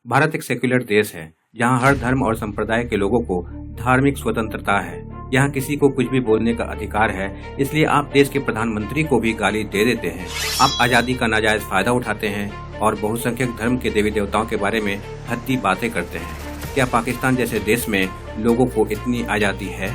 भारत एक सेक्युलर देश है जहाँ हर धर्म और संप्रदाय के लोगों को धार्मिक स्वतंत्रता है। यहाँ किसी को कुछ भी बोलने का अधिकार है, इसलिए आप देश के प्रधानमंत्री को भी गाली दे देते हैं। आप आज़ादी का नाजायज फायदा उठाते हैं और बहुसंख्यक धर्म के देवी देवताओं के बारे में भद्दी बातें करते हैं। क्या पाकिस्तान जैसे देश में लोगों को इतनी आज़ादी है?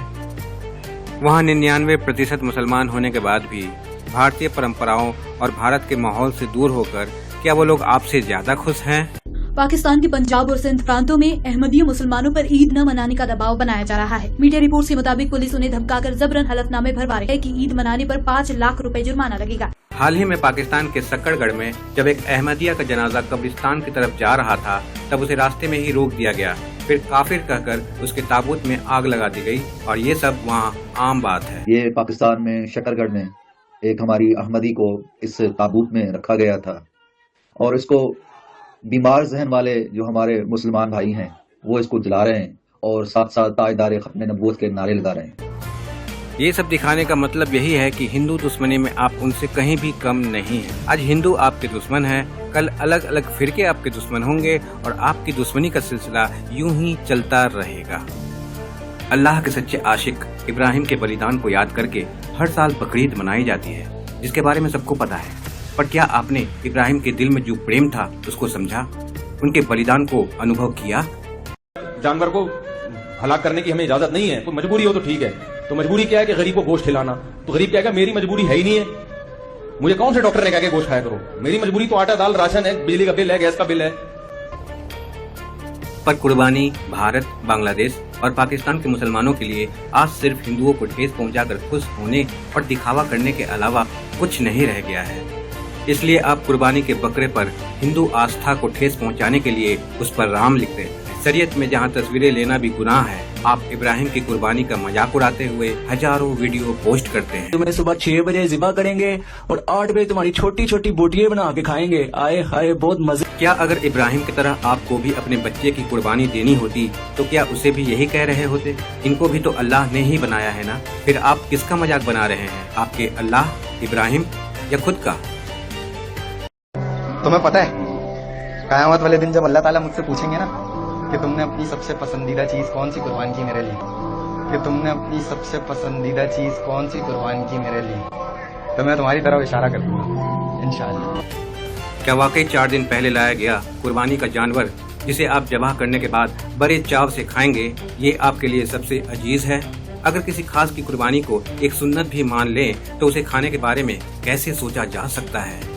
वहाँ 99% मुसलमान होने के बाद भी भारतीय परंपराओं और भारत के माहौल से दूर होकर क्या वो लोग आपसे ज्यादा खुश हैं? पाकिस्तान के पंजाब और सिंध प्रांतों में अहमदिया मुसलमानों पर ईद न मनाने का दबाव बनाया जा रहा है। मीडिया रिपोर्ट्स के मुताबिक पुलिस उन्हें धमकाकर जबरन हलफनामे भरवा रही है कि ईद मनाने पर 5 लाख रुपए जुर्माना लगेगा। हाल ही में पाकिस्तान के सक्कड़गढ़ में जब एक अहमदिया का जनाजा कब्रिस्तान की तरफ जा रहा था, तब उसे रास्ते में ही रोक दिया गया। फिर काफिर कहकर उसके ताबूत में आग लगा दी गई और ये सब वहाँ आम बात है। ये पाकिस्तान में शकरगढ़ में एक हमारी अहमदी को इस ताबूत में रखा गया था और इसको बीमार जहन वाले जो हमारे मुसलमान भाई हैं वो इसको जला रहे हैं और साथ साथ ताजदार खत्म नबूवत के नारे लगा रहे हैं। ये सब दिखाने का मतलब यही है कि हिंदू दुश्मनी में आप उनसे कहीं भी कम नहीं हैं। आज हिंदू आपके दुश्मन हैं, कल अलग अलग फिरके आपके दुश्मन होंगे और आपकी दुश्मनी का सिलसिला यूं ही चलता रहेगा। अल्लाह के सच्चे आशिक इब्राहिम के बलिदान को याद करके हर साल बकरीद मनाई जाती है, जिसके बारे में सबको पता है। पर क्या आपने इब्राहिम के दिल में जो प्रेम था उसको समझा, उनके बलिदान को अनुभव किया? जानवर को हलाक करने की हमें इजाजत नहीं है। कोई मजबूरी हो तो ठीक है, तो मजबूरी क्या है कि गरीब को गोश्त खिलाना। तो गरीब क्या है, मेरी मजबूरी है ही नहीं है। मुझे कौन से डॉक्टर ने कहा कि गोश्त खाया करो? मेरी मजबूरी तो आटा दाल राशन है, बिजली का बिल है, गैस का बिल है। पर कुर्बानी भारत, बांग्लादेश और पाकिस्तान के मुसलमानों के लिए आज सिर्फ हिंदुओं को ठेस पहुंचाकर खुश होने और दिखावा करने के अलावा कुछ नहीं रह गया है। इसलिए आप कुर्बानी के बकरे पर हिंदू आस्था को ठेस पहुंचाने के लिए उस पर राम लिखते हैं। शरीयत में जहां तस्वीरें लेना भी गुनाह है, आप इब्राहिम की कुर्बानी का मजाक उड़ाते हुए हजारों वीडियो पोस्ट करते हैं। तुम्हें सुबह 6 बजे ज़िबा करेंगे और 8 बजे तुम्हारी छोटी छोटी बोटियां बना के खाएंगे। आए हाय बहुत मजे। क्या अगर इब्राहिम की तरह आपको भी अपने बच्चे की कुर्बानी देनी होती तो क्या उसे भी यही कह रहे होते? इनको भी तो अल्लाह ने ही बनाया है ना। फिर आप किसका मजाक बना रहे हैं, आपके अल्लाह, इब्राहिम या खुद का? तुम्हें पता है कयामत वाले दिन जब अल्लाह ताला मुझसे पूछेंगे ना कि तुमने अपनी सबसे पसंदीदा चीज कौन सी कुर्बान की मेरे लिए, कि तुमने अपनी सबसे पसंदीदा चीज कौन सी कुर्बान की मेरे लिए, तो मैं तुम्हारी तरफ इशारा कर दूंगा इंशाअल्लाह। क्या वाकई 4 दिन पहले लाया गया कुर्बानी का जानवर जिसे आप जबाह करने के बाद बड़े चाव से खाएंगे, ये आपके लिए सबसे अजीज है? अगर किसी खास की कुर्बानी को एक सुन्नत भी मान लें तो उसे खाने के बारे में कैसे सोचा जा सकता है?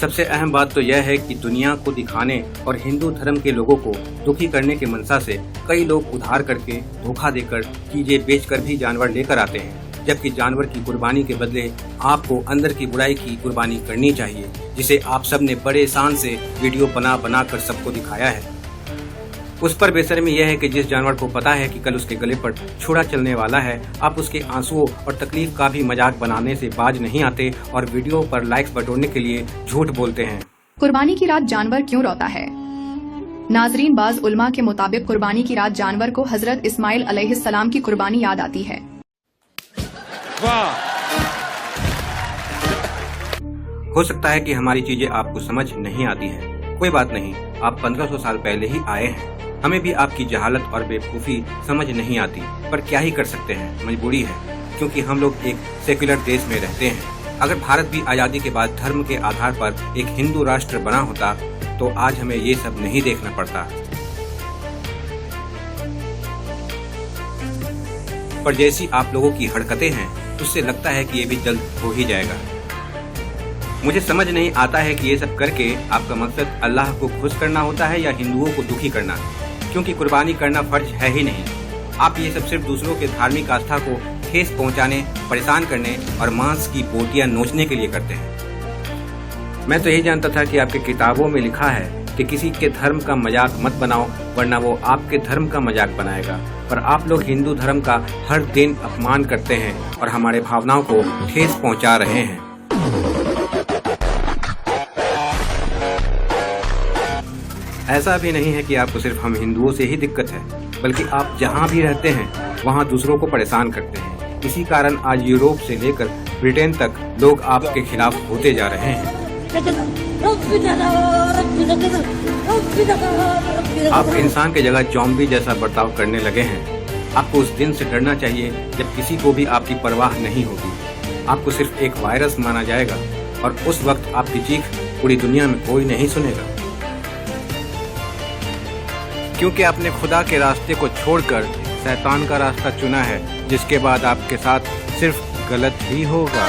सबसे अहम बात तो यह है कि दुनिया को दिखाने और हिंदू धर्म के लोगों को दुखी करने के मनसा से कई लोग उधार करके, धोखा देकर, चीजें बेचकर भी जानवर लेकर आते हैं, जबकि जानवर की कुर्बानी के बदले आपको अंदर की बुराई की कुर्बानी करनी चाहिए, जिसे आप सब ने बड़े शान से वीडियो बना बना कर सबको दिखाया है। उस पर बेशर्मी यह है कि जिस जानवर को पता है कि कल उसके गले पर छुरा चलने वाला है, आप उसके आंसुओं और तकलीफ का भी मजाक बनाने से बाज नहीं आते और वीडियो पर लाइक्स बटोरने के लिए झूठ बोलते हैं। कुर्बानी की रात जानवर क्यों रोता है? नाजरीन, बाज उल्मा के मुताबिक कुर्बानी की रात जानवर को हजरत इस्माइल अलैहिस्सलाम की कुर्बानी याद आती है। हो सकता है कि हमारी चीजें आपको समझ नहीं आती है, कोई बात नहीं, आप 1500 साल पहले ही आए हैं। हमें भी आपकी जहालत और बेवकूफ़ी समझ नहीं आती, पर क्या ही कर सकते हैं, मजबूरी है, क्योंकि हम लोग एक सेक्युलर देश में रहते हैं। अगर भारत भी आज़ादी के बाद धर्म के आधार पर एक हिंदू राष्ट्र बना होता तो आज हमें ये सब नहीं देखना पड़ता। पर जैसी आप लोगों की हरकतें हैं, उससे लगता है कि ये भी जल्द हो ही जाएगा। मुझे समझ नहीं आता है कि ये सब करके आपका मकसद अल्लाह को खुश करना होता है या हिंदुओं को दुखी करना, क्योंकि कुर्बानी करना फर्ज है ही नहीं। आप ये सब सिर्फ दूसरों के धार्मिक आस्था को ठेस पहुंचाने, परेशान करने और मांस की बोटियां नोचने के लिए करते हैं। मैं तो यही जानता था कि आपकी किताबों में लिखा है कि किसी के धर्म का मजाक मत बनाओ, वरना वो आपके धर्म का मजाक बनाएगा। पर आप लोग हिंदू धर्म का हर दिन अपमान करते हैं और हमारे भावनाओं को ठेस पहुँचा रहे हैं। ऐसा भी नहीं है कि आपको सिर्फ हम हिंदुओं से ही दिक्कत है, बल्कि आप जहाँ भी रहते हैं वहाँ दूसरों को परेशान करते हैं। इसी कारण आज यूरोप से लेकर ब्रिटेन तक लोग आपके खिलाफ होते जा रहे हैं। आप इंसान की जगह ज़ॉम्बी जैसा बर्ताव करने लगे हैं। आपको उस दिन से डरना चाहिए जब किसी को भी आपकी परवाह नहीं होगी। आपको सिर्फ एक वायरस माना जाएगा और उस वक्त आपकी चीख पूरी दुनिया में कोई नहीं सुनेगा, क्योंकि आपने खुदा के रास्ते को छोड़कर शैतान का रास्ता चुना है, जिसके बाद आपके साथ सिर्फ गलत ही होगा।